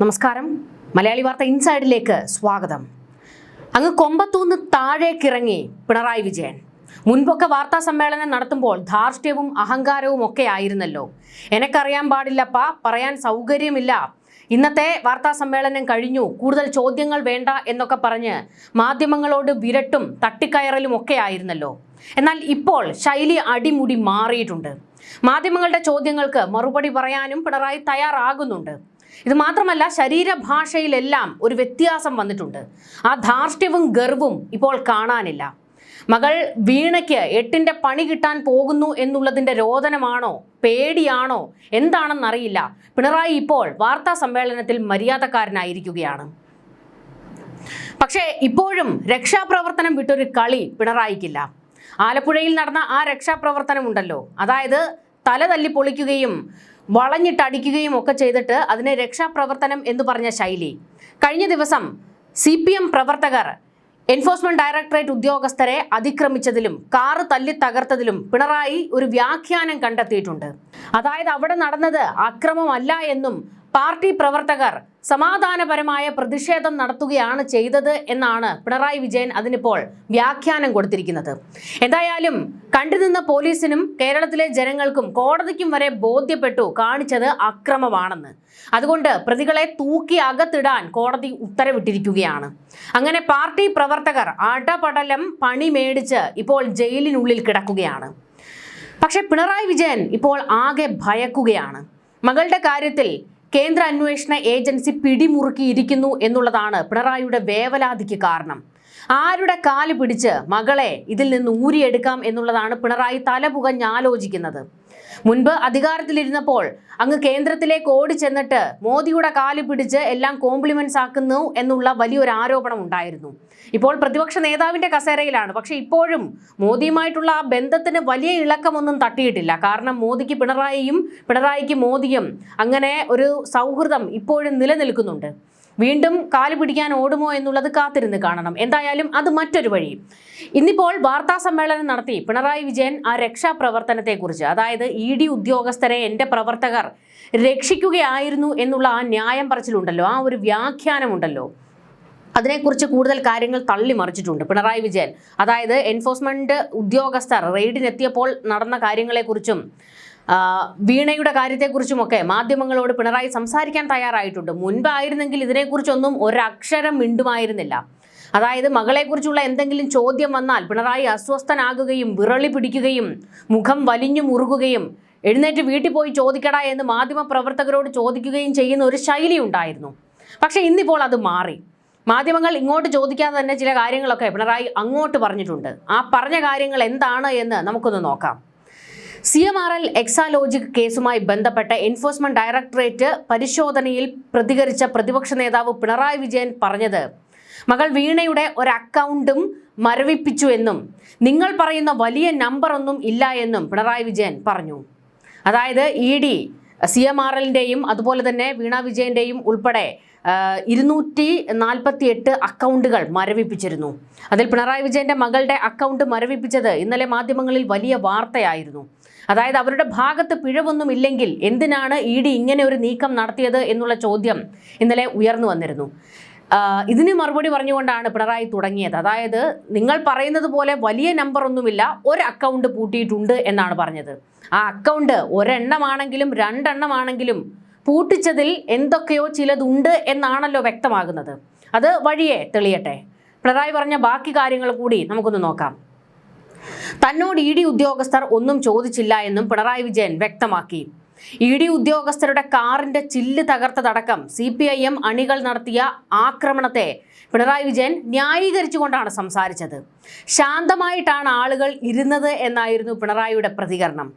നമസ്കാരം. മലയാളി വാർത്ത ഇൻസൈഡിലേക്ക് സ്വാഗതം. അങ്ങ് കൊമ്പത്തൂന്ന് താഴേക്കിറങ്ങി പിണറായി വിജയൻ. മുൻപൊക്കെ വാർത്താ സമ്മേളനം നടത്തുമ്പോൾ ധാർഷ്ട്യവും അഹങ്കാരവും ഒക്കെ ആയിരുന്നല്ലോ. എനക്കറിയാൻ പാടില്ലപ്പ, പറയാൻ സൗകര്യമില്ല, ഇന്നത്തെ വാർത്താ സമ്മേളനം കഴിഞ്ഞു, കൂടുതൽ ചോദ്യങ്ങൾ വേണ്ട എന്നൊക്കെ പറഞ്ഞ് മാധ്യമങ്ങളോട് വിരട്ടും തട്ടിക്കയറലും ഒക്കെ ആയിരുന്നല്ലോ. എന്നാൽ ഇപ്പോൾ ശൈലി അടിമുടി മാറിയിട്ടുണ്ട്. മാധ്യമങ്ങളുടെ ചോദ്യങ്ങൾക്ക് മറുപടി പറയാനും പിണറായി തയ്യാറാകുന്നുണ്ട്. ഇത് മാത്രമല്ല, ശരീരഭാഷയിലെല്ലാം ഒരു വ്യത്യാസം വന്നിട്ടുണ്ട്. ആ ധാർഷ്ട്യവും ഗർവും ഇപ്പോൾ കാണാനില്ല. മകൾ വീണയ്ക്ക് 8ന്റെ പണി കിട്ടാൻ പോകുന്നു എന്നുള്ളതിന്റെ രോദനമാണോ, പേടിയാണോ, എന്താണെന്നറിയില്ല. പിണറായി ഇപ്പോൾ വാർത്താ സമ്മേളനത്തിൽ മര്യാദക്കാരനായിരിക്കുകയാണ്. പക്ഷേ ഇപ്പോഴും രക്ഷാപ്രവർത്തനം വിട്ടൊരു കളി പിണറായിക്കില്ല. ആലപ്പുഴയിൽ നടന്ന ആ രക്ഷാപ്രവർത്തനം ഉണ്ടല്ലോ, അതായത് തല തല്ലി പൊളിക്കുകയും വളഞ്ഞിട്ടടിക്കുകയും ഒക്കെ ചെയ്തിട്ട് അതിനെ രക്ഷാപ്രവർത്തനം എന്ന് പറഞ്ഞ ശൈലി. കഴിഞ്ഞ ദിവസം CPM പ്രവർത്തകർ എൻഫോഴ്സ്മെന്റ് ഡയറക്ടറേറ്റ് ഉദ്യോഗസ്ഥരെ അതിക്രമിച്ചതിലും കാറ് തല്ലി തകർത്തതിലും പിണറായി ഒരു വ്യാഖ്യാനം കണ്ടെത്തിയിട്ടുണ്ട്. അതായത് അവിടെ നടന്നത് അക്രമമല്ല എന്നും പാർട്ടി പ്രവർത്തകർ സമാധാനപരമായ പ്രതിഷേധം നടത്തുകയാണ് ചെയ്തത് എന്നാണ് പിണറായി വിജയൻ അതിനിപ്പോൾ വ്യാഖ്യാനം കൊടുത്തിരിക്കുന്നത്. എന്തായാലും കണ്ടുനിന്ന പോലീസിനും കേരളത്തിലെ ജനങ്ങൾക്കും കോടതിക്കും വരെ ബോധ്യപ്പെട്ടു കാണിച്ചത് അക്രമമാണെന്ന്. അതുകൊണ്ട് പ്രതികളെ തൂക്കി അകത്തിടാൻ കോടതി ഉത്തരവിട്ടിരിക്കുകയാണ്. അങ്ങനെ പാർട്ടി പ്രവർത്തകർ അടപടലം പണി മേടിച്ച് ഇപ്പോൾ ജയിലിനുള്ളിൽ കിടക്കുകയാണ്. പക്ഷെ പിണറായി വിജയൻ ഇപ്പോൾ ആകെ ഭയക്കുകയാണ്. മകളുടെ കാര്യത്തിൽ കേന്ദ്ര അന്വേഷണ ഏജൻസി പിടിമുറുക്കിയിരിക്കുന്നു എന്നുള്ളതാണ് പിണറായിയുടെ വേവലാതിക്ക് കാരണം. ആരുടെ കാല് പിടിച്ച് മകളെ ഇതിൽ നിന്ന് ഊരിയെടുക്കാം എന്നുള്ളതാണ് പിണറായി തലപുകഞ്ഞാലോചിക്കുന്നത്. മുൻപ് അധികാരത്തിലിരുന്നപ്പോൾ അങ്ങ് കേന്ദ്രത്തിലേക്ക് ഓടി ചെന്നിട്ട് മോദിയുടെ കാല് പിടിച്ച് എല്ലാം കോംപ്ലിമെന്റ്സ് ആക്കുന്നു എന്നുള്ള വലിയൊരു ആരോപണം ഉണ്ടായിരുന്നു. ഇപ്പോൾ പ്രതിപക്ഷ നേതാവിന്റെ കസേരയിലാണ്. പക്ഷെ ഇപ്പോഴും മോദിയുമായിട്ടുള്ള ആ ബന്ധത്തിന് വലിയ ഇളക്കമൊന്നും തട്ടിയിട്ടില്ല. കാരണം മോദിക്ക് പിണറായിയും പിണറായിക്ക് മോദിയും അങ്ങനെ ഒരു സൗഹൃദം ഇപ്പോഴും നിലനിൽക്കുന്നുണ്ട്. വീണ്ടും കാല് പിടിക്കാൻ ഓടുമോ എന്നുള്ളത് കാത്തിരുന്ന് കാണണം. എന്തായാലും അത് മറ്റൊരു വഴി. ഇന്നിപ്പോൾ വാർത്താ സമ്മേളനം നടത്തി പിണറായി വിജയൻ ആ രക്ഷാപ്രവർത്തനത്തെക്കുറിച്ച്, അതായത് ED ഉദ്യോഗസ്ഥരെ എൻ്റെ പ്രവർത്തകർ രക്ഷിക്കുകയായിരുന്നു എന്നുള്ള ആ ന്യായം പറച്ചിലുണ്ടല്ലോ, ആ ഒരു വ്യാഖ്യാനമുണ്ടല്ലോ, അതിനെക്കുറിച്ച് കൂടുതൽ കാര്യങ്ങൾ തള്ളിമറിച്ചിട്ടുണ്ട് പിണറായി വിജയൻ. അതായത് എൻഫോഴ്സ്മെന്റ് ഉദ്യോഗസ്ഥർ റെയ്ഡിനെത്തിയപ്പോൾ നടന്ന കാര്യങ്ങളെക്കുറിച്ചും വീണയുടെ കാര്യത്തെക്കുറിച്ചുമൊക്കെ മാധ്യമങ്ങളോട് പിണറായി സംസാരിക്കാൻ തയ്യാറായിട്ടുണ്ട്. മുൻപായിരുന്നെങ്കിൽ ഇതിനെക്കുറിച്ചൊന്നും ഒരക്ഷരം മിണ്ടുമായിരുന്നില്ല. അതായത് മകളെക്കുറിച്ചുള്ള എന്തെങ്കിലും ചോദ്യം വന്നാൽ പിണറായി അസ്വസ്ഥനാകുകയും വിറളി പിടിക്കുകയും മുഖം വലിഞ്ഞു മുറുകുകയും എഴുന്നേറ്റ് വീട്ടിൽ പോയി ചോദിക്കടാ എന്ന് മാധ്യമ പ്രവർത്തകരോട് ചോദിക്കുകയും ചെയ്യുന്ന ഒരു ശൈലി ഉണ്ടായിരുന്നു. പക്ഷേ ഇന്നിപ്പോൾ അത് മാറി. മാധ്യമങ്ങൾ ഇങ്ങോട്ട് ചോദിക്കാതെ തന്നെ ചില കാര്യങ്ങളൊക്കെ പിണറായി അങ്ങോട്ട് പറഞ്ഞിട്ടുണ്ട്. ആ പറഞ്ഞ കാര്യങ്ങൾ എന്താണ് എന്ന് നമുക്കൊന്ന് നോക്കാം. CMRL എക്സാലോജിക് കേസുമായി ബന്ധപ്പെട്ട എൻഫോഴ്സ്മെന്റ് ഡയറക്ടറേറ്റ് പരിശോധനയിൽ പ്രതികരിച്ച പ്രതിപക്ഷ നേതാവ് പിണറായി വിജയൻ പറഞ്ഞത്, മകൾ വീണയുടെ ഒരു അക്കൗണ്ടും മരവിപ്പിച്ചു എന്നും നിങ്ങൾ പറയുന്ന വലിയ നമ്പർ ഒന്നും ഇല്ല എന്നും പിണറായി വിജയൻ പറഞ്ഞു. അതായത് ED CMRLന്റെയും അതുപോലെ തന്നെ വീണ വിജയന്റെയും ഉൾപ്പെടെ 248 അക്കൗണ്ടുകൾ മരവിപ്പിച്ചിരുന്നു. അതിൽ പിണറായി വിജയന്റെ മകളുടെ അക്കൗണ്ട് മരവിപ്പിച്ചത് ഇന്നലെ മാധ്യമങ്ങളിൽ വലിയ വാർത്തയായിരുന്നു. അതായത് അവരുടെ ഭാഗത്ത് പിഴവൊന്നും ഇല്ലെങ്കിൽ എന്തിനാണ് ED ഇങ്ങനെ ഒരു നീക്കം നടത്തിയത് എന്നുള്ള ചോദ്യം ഇന്നലെ ഉയർന്നു വന്നിരുന്നു. ഇതിന് മറുപടി പറഞ്ഞുകൊണ്ടാണ് പിണറായി തുടങ്ങിയത്. അതായത് നിങ്ങൾ പറയുന്നത് പോലെ വലിയ നമ്പർ ഒന്നുമില്ല, ഒരു അക്കൗണ്ട് പൂട്ടിയിട്ടുണ്ട് എന്നാണ് പറഞ്ഞത്. ആ അക്കൗണ്ട് ഒരെണ്ണമാണെങ്കിലും രണ്ടെണ്ണമാണെങ്കിലും പൂട്ടിച്ചതിൽ എന്തൊക്കെയോ ചിലതുണ്ട് എന്നാണല്ലോ വ്യക്തമാകുന്നത്. അത് വഴിയെ തെളിയട്ടെ. പിണറായി പറഞ്ഞ ബാക്കി കാര്യങ്ങൾ കൂടി നമുക്കൊന്ന് നോക്കാം. തന്നോട് ED ഉദ്യോഗസ്ഥർ ഒന്നും ചോദിച്ചില്ല എന്നും പിണറായി വിജയൻ വ്യക്തമാക്കി. ED ഉദ്യോഗസ്ഥരുടെ കാറിന്റെ ചില്ല് തകർത്തതടക്കം CPIM അണികൾ നടത്തിയ ആക്രമണത്തെ പിണറായി വിജയൻ ന്യായീകരിച്ചുകൊണ്ടാണ് സംസാരിച്ചത്. ശാന്തമായിട്ടാണ് ആളുകൾ ഇരുന്നത് എന്നായിരുന്നു പിണറായിയുടെ പ്രതികരണം.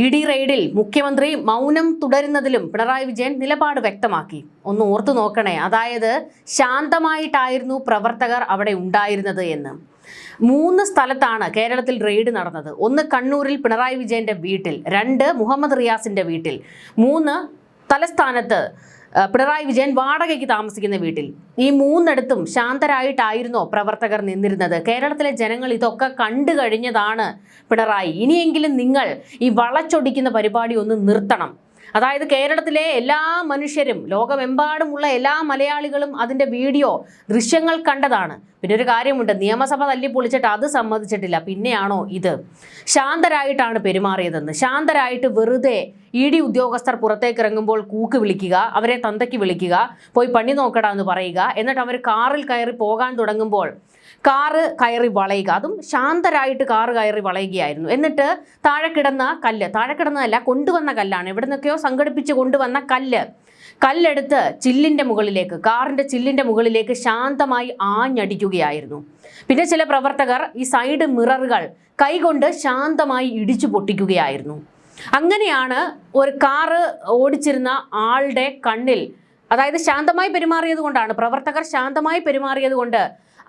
ED റെയ്ഡിൽ മുഖ്യമന്ത്രി മൗനം തുടരുന്നതിലും പിണറായി വിജയൻ നിലപാട് വ്യക്തമാക്കി. ഒന്ന് ഓർത്തു നോക്കണേ, അതായത് ശാന്തമായിട്ടായിരുന്നു പ്രവർത്തകർ അവിടെ ഉണ്ടായിരുന്നത് എന്ന്. 3 സ്ഥലത്താണ് കേരളത്തിൽ റെയ്ഡ് നടന്നത്. 1 കണ്ണൂരിൽ പിണറായി വിജയന്റെ വീട്ടിൽ, 2 മുഹമ്മദ് റിയാസിന്റെ വീട്ടിൽ, 3 തലസ്ഥാനത്ത് പിണറായി വിജയൻ വാടകയ്ക്ക് താമസിക്കുന്ന വീട്ടിൽ. ഈ 3ഇടത്തും ശാന്തരായിട്ടായിരുന്നോ പ്രവർത്തകർ നിന്നിരുന്നത്? കേരളത്തിലെ ജനങ്ങൾ ഇതൊക്കെ കണ്ടു കഴിഞ്ഞതാണ് പിണറായി. ഇനിയെങ്കിലും നിങ്ങൾ ഈ വളച്ചൊടിക്കുന്ന പരിപാടി ഒന്ന് നിർത്തണം. അതായത് കേരളത്തിലെ എല്ലാ മനുഷ്യരും, ലോകമെമ്പാടുമുള്ള എല്ലാ മലയാളികളും അതിൻ്റെ വീഡിയോ ദൃശ്യങ്ങൾ കണ്ടതാണ്. പിന്നെ ഒരു കാര്യമുണ്ട്, നിയമസഭ തല്ലിപ്പൊളിച്ചിട്ട് അത് സമ്മതിച്ചിട്ടില്ല. പിന്നെയാണോ ഇത്? ശാന്തരായിട്ടാണ് പെരുമാറിയതെന്ന്. ശാന്തരായിട്ട് വെറുതെ ED ഉദ്യോഗസ്ഥർ പുറത്തേക്ക് ഇറങ്ങുമ്പോൾ കൂക്ക് വിളിക്കുക, അവരെ തന്തയ്ക്ക് വിളിക്കുക, പോയി പണി നോക്കടാ എന്ന് പറയുക, എന്നിട്ട് അവർ കാറിൽ കയറി പോകാൻ തുടങ്ങുമ്പോൾ കാറ് കയറി വളയുക. അതും ശാന്തരായിട്ട് കാറ് കയറി വളയുകയായിരുന്നു. എന്നിട്ട് താഴെ കിടന്ന കല്ല്, താഴെ കിടന്നതല്ല, കൊണ്ടുവന്ന കല്ലാണ്, എവിടെ നിന്നൊക്കെയോ സംഘടിപ്പിച്ച് കൊണ്ടുവന്ന കല്ലെടുത്ത് ചില്ലിൻ്റെ മുകളിലേക്ക്, കാറിൻ്റെ ചില്ലിൻ്റെ മുകളിലേക്ക് ശാന്തമായി ആഞ്ഞടിക്കുകയായിരുന്നു. പിന്നെ ചില പ്രവർത്തകർ ഈ സൈഡ് മിററുകൾ കൈകൊണ്ട് ശാന്തമായി ഇടിച്ചു പൊട്ടിക്കുകയായിരുന്നു. അങ്ങനെയാണ് ഒരു കാറ് ഓടിച്ചിരുന്ന ആളുടെ കണ്ണിൽ, അതായത് ശാന്തമായി പെരുമാറിയത് കൊണ്ടാണ്, പ്രവർത്തകർ ശാന്തമായി പെരുമാറിയത് കൊണ്ട്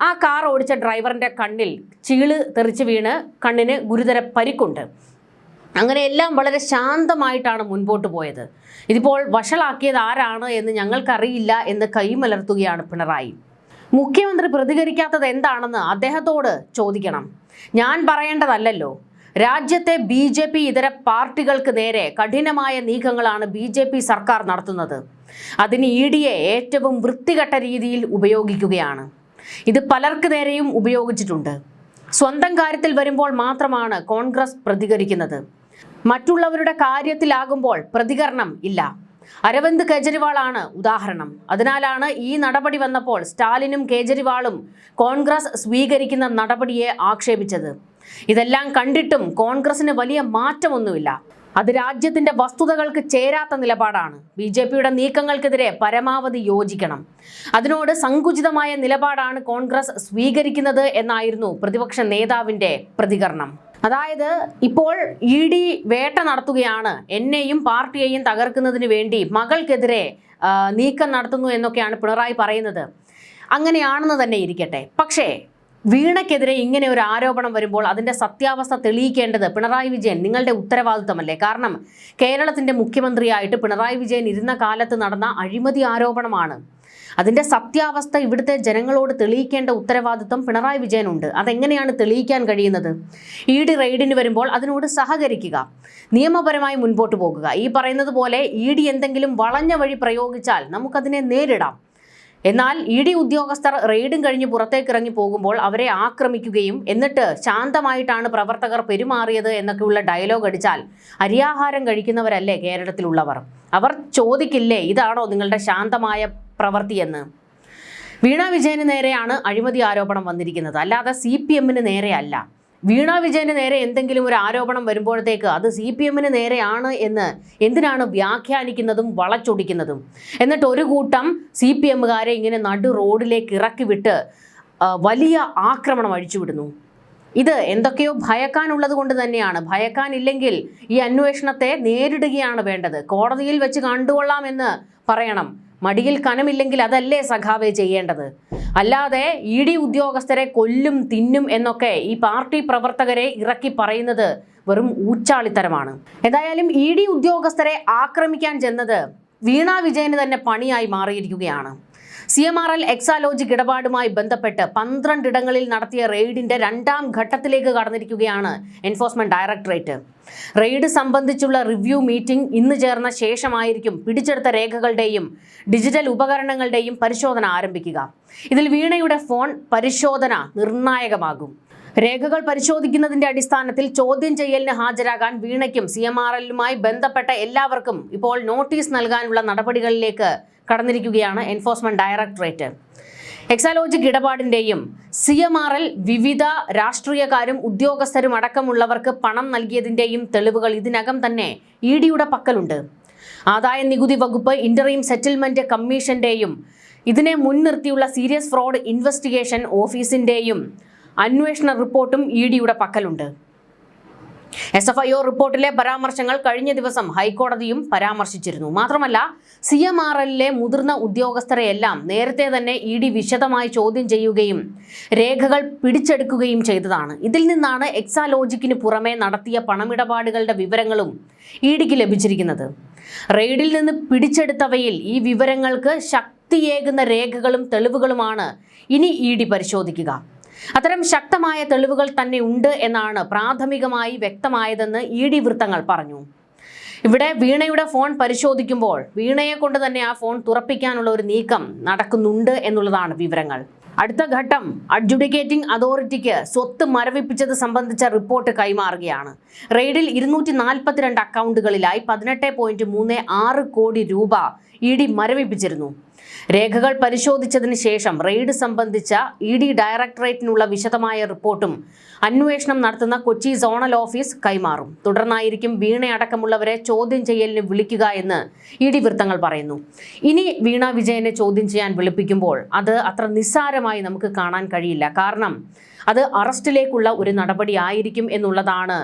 ആ കാർ ഓടിച്ച ഡ്രൈവറിൻ്റെ കണ്ണിൽ ചീള് തെറിച്ച് വീണ് കണ്ണിന് ഗുരുതര പരിക്കുണ്ട്. അങ്ങനെ എല്ലാം വളരെ ശാന്തമായിട്ടാണ് മുൻപോട്ട് പോയത്. ഇതിപ്പോൾ വഷളാക്കിയത് ആരാണ് എന്ന് ഞങ്ങൾക്കറിയില്ല എന്ന് കൈമലർത്തുകയാണ് പിണറായി. മുഖ്യമന്ത്രി പ്രതികരിക്കാത്തത് എന്താണെന്ന് അദ്ദേഹത്തോട് ചോദിക്കണം. ഞാൻ പറയേണ്ടതല്ലല്ലോ. രാജ്യത്തെ BJP ഇതര പാർട്ടികൾക്ക് നേരെ കഠിനമായ നീക്കങ്ങളാണ് BJP സർക്കാർ നടത്തുന്നത്. അതിന് EDയെ ഏറ്റവും വൃത്തികെട്ട രീതിയിൽ ഉപയോഗിക്കുകയാണ്. ഇത് പലർക്ക് നേരെയും ഉപയോഗിച്ചിട്ടുണ്ട്. സ്വന്തം കാര്യത്തിൽ വരുമ്പോൾ മാത്രമാണ് കോൺഗ്രസ് പ്രതികരിക്കുന്നത്. മറ്റുള്ളവരുടെ കാര്യത്തിലാകുമ്പോൾ പ്രതികരണം ഇല്ല. അരവിന്ദ് കെജ്രിവാളാണ് ഉദാഹരണം. അതിനാലാണ് ഈ നടപടി വന്നപ്പോൾ സ്റ്റാലിനും കേജ്രിവാളും കോൺഗ്രസ് സ്വീകരിക്കുന്ന നടപടിയെ ആക്ഷേപിച്ചത്. ഇതെല്ലാം കണ്ടിട്ടും കോൺഗ്രസിന് വലിയ മാറ്റമൊന്നുമില്ല. അത് രാജ്യത്തിന്റെ വസ്തുതകൾക്ക് ചേരാത്ത നിലപാടാണ്. BJPയുടെ നീക്കങ്ങൾക്കെതിരെ പരമാവധി യോജിക്കണം. അതിനോട് സങ്കുചിതമായ നിലപാടാണ് കോൺഗ്രസ് സ്വീകരിക്കുന്നത് എന്നായിരുന്നു പ്രതിപക്ഷ നേതാവിന്റെ പ്രതികരണം. അതായത് ഇപ്പോൾ ED വേട്ട നടത്തുകയാണ്, എന്നെയും പാർട്ടിയെയും തകർക്കുന്നതിന് വേണ്ടി മകൾക്കെതിരെ നീക്കം നടത്തുന്നു എന്നൊക്കെയാണ് പിണറായി പറയുന്നത്. അങ്ങനെയാണെന്ന് തന്നെ ഇരിക്കട്ടെ. പക്ഷേ വീണയ്ക്കെതിരെ ഇങ്ങനെ ഒരു ആരോപണം വരുമ്പോൾ അതിൻ്റെ സത്യാവസ്ഥ തെളിയിക്കേണ്ടത് പിണറായി വിജയൻ നിങ്ങളുടെ ഉത്തരവാദിത്തമല്ലേ? കാരണം കേരളത്തിൻ്റെ മുഖ്യമന്ത്രിയായിട്ട് പിണറായി വിജയൻ ഇരുന്ന കാലത്ത് നടന്ന അഴിമതി ആരോപണമാണ്. അതിൻ്റെ സത്യാവസ്ഥ ഇവിടുത്തെ ജനങ്ങളോട് തെളിയിക്കേണ്ട ഉത്തരവാദിത്വം പിണറായി വിജയനുണ്ട്. അതെങ്ങനെയാണ് തെളിയിക്കാൻ കഴിയുന്നത്? ED റെയ്ഡിന് വരുമ്പോൾ അതിനോട് സഹകരിക്കുക, നിയമപരമായി മുൻപോട്ട് പോകുക. ഈ പറയുന്നത് പോലെ ED എന്തെങ്കിലും വളഞ്ഞ വഴി പ്രയോഗിച്ചാൽ നമുക്കതിനെ നേരിടാം. എന്നാൽ ED ഉദ്യോഗസ്ഥർ റെയ്ഡും കഴിഞ്ഞ് പുറത്തേക്ക് ഇറങ്ങി പോകുമ്പോൾ അവരെ ആക്രമിക്കുകയും എന്നിട്ട് ശാന്തമായിട്ടാണ് പ്രവർത്തകർ പെരുമാറിയത് എന്നൊക്കെയുള്ള ഡയലോഗ് അടിച്ചാൽ അരിയാഹാരം കഴിക്കുന്നവരല്ലേ കേരളത്തിലുള്ളവർ? അവർ ചോദിക്കില്ലേ ഇതാണോ നിങ്ങളുടെ ശാന്തമായ പ്രവൃത്തിയെന്ന്? വീണ വിജയന് നേരെയാണ് അഴിമതി ആരോപണം വന്നിരിക്കുന്നത്, അല്ലാതെ CPMന് നേരെയല്ല. വീണ വിജയന് നേരെ എന്തെങ്കിലും ഒരു ആരോപണം വരുമ്പോഴത്തേക്ക് അത് CPMന് നേരെയാണ് എന്ന് എന്തിനാണ് വ്യാഖ്യാനിക്കുന്നതും വളച്ചൊടിക്കുന്നതും? എന്നിട്ട് ഒരു കൂട്ടം CPMകാരെ ഇങ്ങനെ നടു റോഡിലേക്ക് ഇറക്കി വിട്ട് വലിയ ആക്രമണം അഴിച്ചുവിടുന്നു. ഇത് എന്തൊക്കെയോ ഭയക്കാനുള്ളത് കൊണ്ട് തന്നെയാണ്. ഭയക്കാനില്ലെങ്കിൽ ഈ അന്വേഷണത്തെ നേരിടുകയാണ് വേണ്ടത്. കോടതിയിൽ വെച്ച് കണ്ടുകൊള്ളാമെന്ന് പറയണം. മടിയിൽ കനമില്ലെങ്കിൽ അതല്ലേ സഖാവേ ചെയ്യേണ്ടത്? അല്ലാതെ ED ഉദ്യോഗസ്ഥരെ കൊല്ലും തിന്നും എന്നൊക്കെ ഈ പാർട്ടി പ്രവർത്തകരെ ഇറക്കി പറയുന്നത് വെറും ഊച്ചാളിത്തരമാണ്. എന്തായാലും ED ഉദ്യോഗസ്ഥരെ ആക്രമിക്കാൻ ചെന്നത് വീണ വിജയന് തന്നെ പണിയായി മാറിയിരിക്കുകയാണ്. CMRL എക്സാലോജിക് ഇടപാടുമായി ബന്ധപ്പെട്ട് 12 ഇടങ്ങളിൽ നടത്തിയ റെയ്ഡിന്റെ 2ാം ഘട്ടത്തിലേക്ക് കടന്നിരിക്കുകയാണ് എൻഫോഴ്സ്മെന്റ് ഡയറക്ടറേറ്റ്. റെയ്ഡ് സംബന്ധിച്ചുള്ള റിവ്യൂ മീറ്റിംഗ് ഇന്ന് ചേർന്ന ശേഷമായിരിക്കും പിടിച്ചെടുത്ത രേഖകളുടെയും ഡിജിറ്റൽ ഉപകരണങ്ങളുടെയും പരിശോധന ആരംഭിക്കുക. ഇതിൽ വീണയുടെ ഫോൺ പരിശോധന നിർണായകമാകും. രേഖകൾ പരിശോധിക്കുന്നതിന്റെ അടിസ്ഥാനത്തിൽ ചോദ്യം ചെയ്യലിന് ഹാജരാകാൻ വീണയ്ക്കും CMRLുമായി ബന്ധപ്പെട്ട എല്ലാവർക്കും ഇപ്പോൾ നോട്ടീസ് നൽകാനുള്ള നടപടികളിലേക്ക് കടന്നിരിക്കുകയാണ് എൻഫോഴ്സ്മെന്റ് ഡയറക്ടറേറ്റ്. എക്സാലോജിക് ഇടപാടിന്റെയും CMRL വിവിധ രാഷ്ട്രീയക്കാരും ഉദ്യോഗസ്ഥരും അടക്കമുള്ളവർക്ക് പണം നൽകിയതിന്റെയും തെളിവുകൾ ഇതിനകം തന്നെ EDയുടെ പക്കലുണ്ട്. ആദായ നികുതി വകുപ്പ് ഇന്ററീം സെറ്റിൽമെന്റ് കമ്മീഷന്റെയും ഇതിനെ മുൻനിർത്തിയുള്ള സീരിയസ് ഫ്രോഡ് ഇൻവെസ്റ്റിഗേഷൻ ഓഫീസിന്റെയും അന്വേഷണ റിപ്പോർട്ടും EDയുടെ പക്കലുണ്ട്. SFIO റിപ്പോർട്ടിലെ പരാമർശങ്ങൾ കഴിഞ്ഞ ദിവസം ഹൈക്കോടതിയും പരാമർശിച്ചിരുന്നു. മാത്രമല്ല CMRLലെ മുതിർന്ന ഉദ്യോഗസ്ഥരെയെല്ലാം നേരത്തെ തന്നെ ED വിശദമായി ചോദ്യം ചെയ്യുകയും രേഖകൾ പിടിച്ചെടുക്കുകയും ചെയ്തതാണ്. ഇതിൽ നിന്നാണ് എക്സാലോജിക്കിന് പുറമെ നടത്തിയ പണമിടപാടുകളുടെ വിവരങ്ങളും EDക്ക് ലഭിച്ചിരിക്കുന്നത്. റെയ്ഡിൽ നിന്ന് പിടിച്ചെടുത്തവയിൽ ഈ വിവരങ്ങൾക്ക് ശക്തിയേകുന്ന രേഖകളും തെളിവുകളുമാണ് ഇനി ED പരിശോധിക്കുക. അത്തരം ശക്തമായ തെളിവുകൾ തന്നെ ഉണ്ട് എന്നാണ് പ്രാഥമികമായി വ്യക്തമായതെന്ന് ED വൃത്തങ്ങൾ പറഞ്ഞു. ഇവിടെ വീണയുടെ ഫോൺ പരിശോധിക്കുമ്പോൾ വീണയെ കൊണ്ട് തന്നെ ആ ഫോൺ തുറപ്പിക്കാനുള്ള ഒരു നീക്കം നടക്കുന്നുണ്ട് എന്നുള്ളതാണ് വിവരങ്ങൾ. അടുത്ത ഘട്ടം അഡ്ജുഡിക്കേറ്റിംഗ് അതോറിറ്റിക്ക് സ്വത്ത് മരവിപ്പിച്ചത് സംബന്ധിച്ച റിപ്പോർട്ട് കൈമാറുകയാണ്. റെയ്ഡിൽ 242 അക്കൗണ്ടുകളിലായി 18.36 കോടി രൂപ ഇഡി മരവിപ്പിച്ചിരുന്നു. രേഖകൾ പരിശോധിച്ചതിന് ശേഷം റെയ്ഡ് സംബന്ധിച്ച ഇഡി ഡയറക്ടറേറ്റിനുള്ള വിശദമായ റിപ്പോർട്ടും അന്വേഷണം നടത്തുന്ന കൊച്ചി സോണൽ ഓഫീസ് കൈമാറും. തുടർന്നായിരിക്കും വീണയടക്കമുള്ളവരെ ചോദ്യം ചെയ്യലിന് വിളിക്കുക എന്ന് ഇഡി വൃത്തങ്ങൾ പറയുന്നു. ഇനി വീണ വിജയനെ ചോദ്യം ചെയ്യാൻ വിളിപ്പിക്കുമ്പോൾ അത് അത്ര നിസ്സാരമായി നമുക്ക് കാണാൻ കഴിയില്ല. കാരണം അത് അറസ്റ്റിലേക്കുള്ള ഒരു നടപടി ആയിരിക്കും എന്നുള്ളതാണ്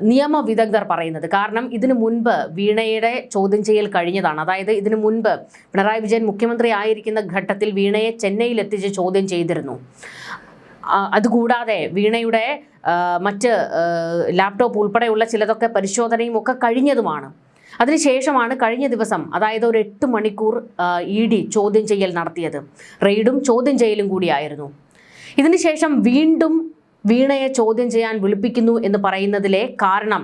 നിയമവിദഗ്ധർ പറയുന്നത്. കാരണം ഇതിനു മുൻപ് വീണയുടെ ചോദ്യം ചെയ്യൽ കഴിഞ്ഞതാണ്. അതായത് ഇതിനു മുൻപ് പിണറായി വിജയൻ മുഖ്യമന്ത്രി ആയിരിക്കുന്ന ഘട്ടത്തിൽ വീണയെ ചെന്നൈയിൽ എത്തിച്ച് ചോദ്യം ചെയ്തിരുന്നു. അതുകൂടാതെ വീണയുടെ മറ്റ് ലാപ്ടോപ്പ് ഉൾപ്പെടെയുള്ള ചിലതൊക്കെ പരിശോധനയും ഒക്കെ കഴിഞ്ഞതുമാണ്. അതിനുശേഷമാണ് കഴിഞ്ഞ ദിവസം, അതായത് ഒരു 8 മണിക്കൂർ ഇഡി ചോദ്യം ചെയ്യൽ നടത്തിയത്. റെയ്ഡും ചോദ്യം ചെയ്യലും കൂടിയായിരുന്നു. ഇതിനുശേഷം വീണ്ടും വീണയെ ചോദ്യം ചെയ്യാൻ വിളിപ്പിക്കുന്നു എന്ന് പറയുന്നതിലെ കാരണം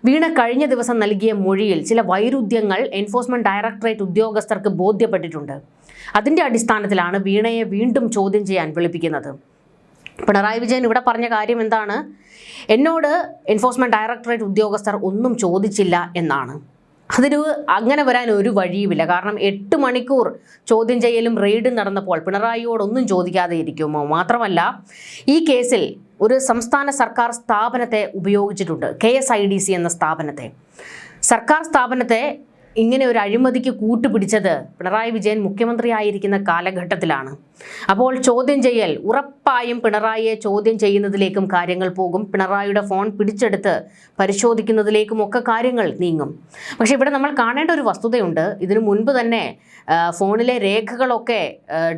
വീണ കഴിഞ്ഞ ദിവസം നൽകിയ മൊഴിയിൽ ചില വൈരുദ്ധ്യങ്ങൾ എൻഫോഴ്സ്മെന്റ് ഡയറക്ടറേറ്റ് ഉദ്യോഗസ്ഥർക്ക് ബോധ്യപ്പെട്ടിട്ടുണ്ട്. അതിൻ്റെ അടിസ്ഥാനത്തിലാണ് വീണയെ വീണ്ടും ചോദ്യം ചെയ്യാൻ വിളിപ്പിക്കുന്നത്. പിണറായി വിജയൻ ഇവിടെ പറഞ്ഞ കാര്യം എന്താണ്? എന്നോട് എൻഫോഴ്സ്മെന്റ് ഡയറക്ടറേറ്റ് ഉദ്യോഗസ്ഥർ ഒന്നും ചോദിച്ചില്ല എന്നാണ്. അങ്ങനെ വരാൻ ഒരു വഴിയുമില്ല. കാരണം 8 മണിക്കൂർ ചോദ്യം ചെയ്യലും റെയ്ഡും നടന്നപ്പോൾ പിണറായിയോടൊന്നും ചോദിക്കാതെ ഇരിക്കുമോ? മാത്രമല്ല, ഈ കേസിൽ ഒരു സംസ്ഥാന സർക്കാർ സ്ഥാപനത്തെ ഉപയോഗിച്ചിട്ടുണ്ട്, KSIDC എന്ന സ്ഥാപനത്തെ. സർക്കാർ സ്ഥാപനത്തെ ഇങ്ങനെ ഒരു അഴിമതിക്ക് കൂട്ടുപിടിച്ചത് പിണറായി വിജയൻ മുഖ്യമന്ത്രിയായിരിക്കുന്ന കാലഘട്ടത്തിലാണ്. അപ്പോൾ ചോദ്യം ചെയ്യൽ ഉറപ്പായും പിണറായിയെ ചോദ്യം ചെയ്യുന്നതിലേക്കും കാര്യങ്ങൾ പോകും. പിണറായിയുടെ ഫോൺ പിടിച്ചെടുത്ത് പരിശോധിക്കുന്നതിലേക്കും ഒക്കെ കാര്യങ്ങൾ നീങ്ങും. പക്ഷെ ഇവിടെ നമ്മൾ കാണേണ്ട ഒരു വസ്തുതയുണ്ട്. ഇതിനു മുൻപ് തന്നെ ഫോണിലെ രേഖകളൊക്കെ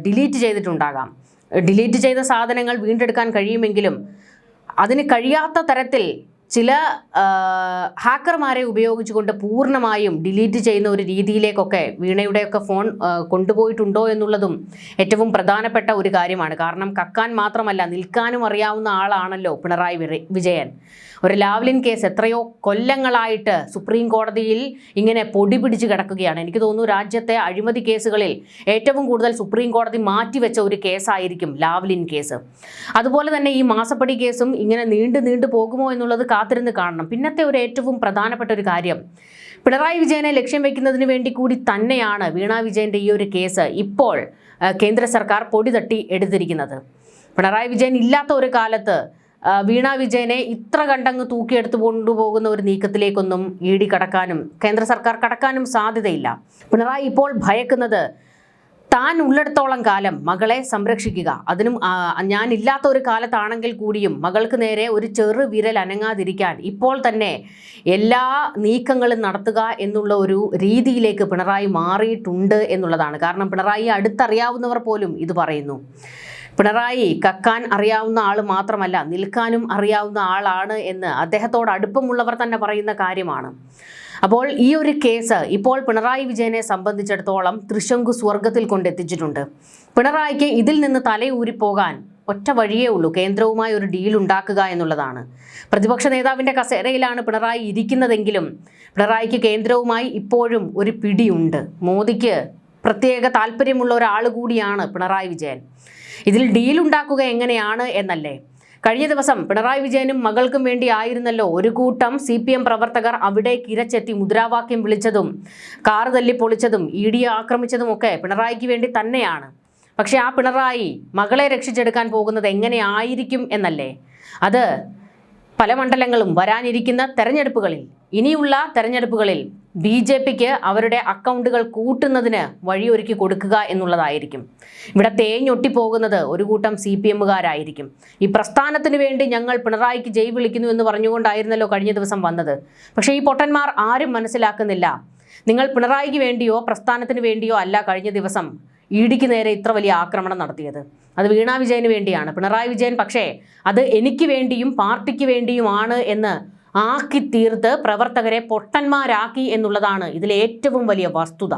ഡിലീറ്റ് ചെയ്തിട്ടുണ്ടാകാം. ഡിലീറ്റ് ചെയ്ത സാധനങ്ങൾ വീണ്ടെടുക്കാൻ കഴിയുമെങ്കിലും അതിന് കഴിയാത്ത തരത്തിൽ ചില ഹാക്കർമാരെ ഉപയോഗിച്ചുകൊണ്ട് പൂർണ്ണമായും ഡിലീറ്റ് ചെയ്യുന്ന ഒരു രീതിയിലേക്കൊക്കെ വീണയുടെയൊക്കെ ഫോൺ കൊണ്ടുപോയിട്ടുണ്ടോ എന്നുള്ളതും ഏറ്റവും പ്രധാനപ്പെട്ട ഒരു കാര്യമാണ്. കാരണം കക്കാൻ മാത്രമല്ല നിൽക്കാനും അറിയാവുന്ന ആളാണല്ലോ പിണറായി വിജയൻ. ഒരു ലാവ്ലിൻ കേസ് എത്രയോ കൊല്ലങ്ങളായിട്ട് സുപ്രീം കോടതിയിൽ ഇങ്ങനെ പൊടി പിടിച്ച് കിടക്കുകയാണ്. എനിക്ക് തോന്നുന്നു രാജ്യത്തെ അഴിമതി കേസുകളിൽ ഏറ്റവും കൂടുതൽ സുപ്രീം കോടതി മാറ്റിവെച്ച ഒരു കേസായിരിക്കും ലാവ്ലിൻ കേസ്. അതുപോലെ തന്നെ ഈ മാസപ്പടി കേസും ഇങ്ങനെ നീണ്ടു പോകുമോ എന്നുള്ളത് കാത്തിരുന്ന് കാണണം. പിന്നത്തെ ഒരു ഏറ്റവും പ്രധാനപ്പെട്ട ഒരു കാര്യം, പിണറായി വിജയനെ ലക്ഷ്യം വെക്കുന്നതിന് വേണ്ടി കൂടി തന്നെയാണ് വീണ വിജയൻ്റെ ഈ ഒരു കേസ് ഇപ്പോൾ കേന്ദ്ര സർക്കാർ പൊടി തട്ടി എടുത്തിരിക്കുന്നത്. പിണറായി വിജയൻ ഇല്ലാത്ത ഒരു കാലത്ത് വീണ വിജയനെ ഇത്ര കണ്ടങ്ങ് തൂക്കിയെടുത്ത് കൊണ്ടുപോകുന്ന ഒരു നീക്കത്തിലേക്കൊന്നും ഇഡി കടക്കാനും കേന്ദ്ര സർക്കാർ കടക്കാനും സാധ്യതയില്ല. പിണറായി ഇപ്പോൾ ഭയക്കുന്നത് താൻ ഉള്ളിടത്തോളം കാലം മകളെ സംരക്ഷിക്കുക, അതിനും ഞാനില്ലാത്ത ഒരു കാലത്താണെങ്കിൽ കൂടിയും മകൾക്ക് നേരെ ഒരു ചെറു വിരൽ അനങ്ങാതിരിക്കാൻ ഇപ്പോൾ തന്നെ എല്ലാ നീക്കങ്ങളും നടത്തുക എന്നുള്ള ഒരു രീതിയിലേക്ക് പിണറായി മാറിയിട്ടുണ്ട് എന്നുള്ളതാണ്. കാരണം പിണറായി അടുത്തറിയാവുന്നവർ പോലും ഇത് പറയുന്നു. പിണറായി കക്കാൻ അറിയാവുന്ന ആൾ മാത്രമല്ല, നിൽക്കാനും അറിയാവുന്ന ആളാണ് എന്ന് അദ്ദേഹത്തോട് അടുപ്പമുള്ളവർ തന്നെ പറയുന്ന കാര്യമാണ്. അപ്പോൾ ഈ ഒരു കേസ് ഇപ്പോൾ പിണറായി വിജയനെ സംബന്ധിച്ചിടത്തോളം തൃശങ്കു സ്വർഗത്തിൽ കൊണ്ടെത്തിച്ചിട്ടുണ്ട്. പിണറായിക്ക് ഇതിൽ നിന്ന് തലയൂരിപ്പോകാൻ ഒറ്റ വഴിയേ ഉള്ളൂ, കേന്ദ്രവുമായി ഒരു ഡീൽ ഉണ്ടാക്കുക എന്നുള്ളതാണ്. പ്രതിപക്ഷ നേതാവിൻ്റെ കസേരയിലാണ് പിണറായി ഇരിക്കുന്നതെങ്കിലും പിണറായിക്ക് കേന്ദ്രവുമായി ഇപ്പോഴും ഒരു പിടിയുണ്ട്. മോദിക്ക് പ്രത്യേക താല്പര്യമുള്ള ഒരാൾ കൂടിയാണ് പിണറായി വിജയൻ. ഇതിൽ ഡീലുണ്ടാക്കുക എങ്ങനെയാണ് എന്നല്ലേ. കഴിഞ്ഞ ദിവസം പിണറായി വിജയനും മകൾക്കും വേണ്ടി ആയിരുന്നല്ലോ ഒരു കൂട്ടം CPM പ്രവർത്തകർ അവിടേക്ക് ഇരച്ചെത്തി മുദ്രാവാക്യം വിളിച്ചതും കാറ് തല്ലി പൊളിച്ചതും ഇഡിയെ ആക്രമിച്ചതുമൊക്കെ പിണറായിക്ക് വേണ്ടി തന്നെയാണ്. പക്ഷെ ആ പിണറായി മകളെ രക്ഷിച്ചെടുക്കാൻ പോകുന്നത് എങ്ങനെയായിരിക്കും എന്നല്ലേ. അത് പല മണ്ഡലങ്ങളും വരാനിരിക്കുന്ന തെരഞ്ഞെടുപ്പുകളിൽ, ഇനിയുള്ള തെരഞ്ഞെടുപ്പുകളിൽ BJPക്ക് അവരുടെ അക്കൗണ്ടുകൾ കൂട്ടുന്നതിന് വഴിയൊരുക്കി കൊടുക്കുക എന്നുള്ളതായിരിക്കും. ഇവിടെ തേഞ്ഞൊട്ടിപ്പോകുന്നത് ഒരു കൂട്ടം CPMകാരായിരിക്കും. ഈ പ്രസ്ഥാനത്തിന് വേണ്ടി ഞങ്ങൾ പിണറായിക്ക് ജയ് വിളിക്കുന്നു എന്ന് പറഞ്ഞുകൊണ്ടായിരുന്നല്ലോ കഴിഞ്ഞ ദിവസം വന്നത്. പക്ഷേ ഈ പൊട്ടന്മാർ ആരും മനസ്സിലാക്കുന്നില്ല, നിങ്ങൾ പിണറായിക്ക് വേണ്ടിയോ പ്രസ്ഥാനത്തിന് വേണ്ടിയോ അല്ല കഴിഞ്ഞ ദിവസം ഇഡിക്ക് നേരെ ഇത്ര വലിയ ആക്രമണം നടത്തിയത്. അത് വീണ വിജയന് വേണ്ടിയാണ്. പിണറായി വിജയൻ പക്ഷേ അത് എനിക്ക് വേണ്ടിയും പാർട്ടിക്ക് വേണ്ടിയുമാണ് എന്ന് ആക്കി തീർത്ത് പ്രവർത്തകരെ പൊട്ടന്മാരാക്കി എന്നുള്ളതാണ് ഇതിലെ ഏറ്റവും വലിയ വസ്തുത.